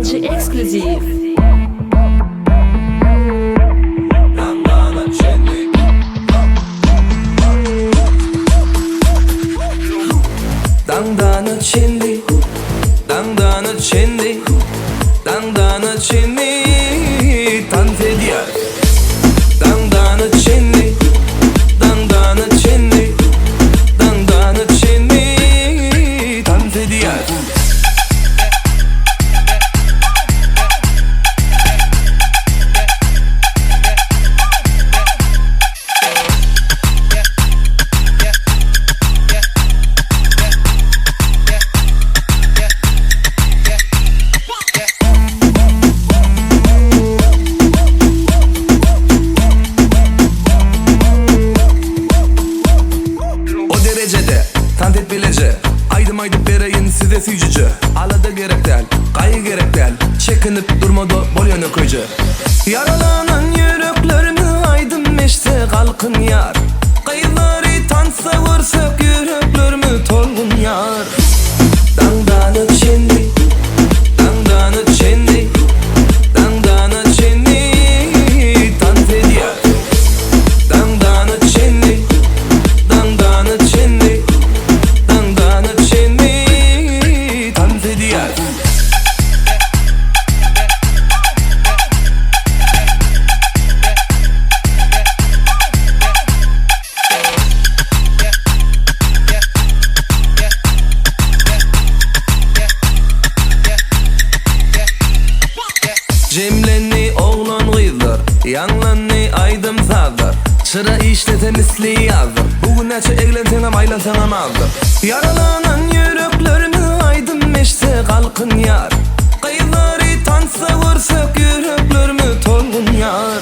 DJ Exclusive. Dandana çindi, dandana çindi, dandana çindi, tante diyor. Dandana çindi, dandana çindi, dandana çindi, tante diyor. Tantet bilece aydım bereyin size süyücücü. Alada gerek değil, kayı gerek değil. Çekinip durmadı bol yanı koyucu. Yaralanan yüreklerimi aydım işte kalkın yar. Kıyıları tansa vursak yüreklerimi tolgun yar. Dandana çindi, dandana çindi, dandana çindi, tante diyor. Dandana çindi, dandana çindi, dandana çindi, tante diyor. Cemlenni oğlan kızlar, yanlanni aydım sazlar. Çıra işlete misli yazdır. Bugün neçe eğlensene maylansana mazdır. Yaralanan yüreklerimi aydım işte kalkın yar. Kıyıları tansa vursak yüreklerimi tolgun yar.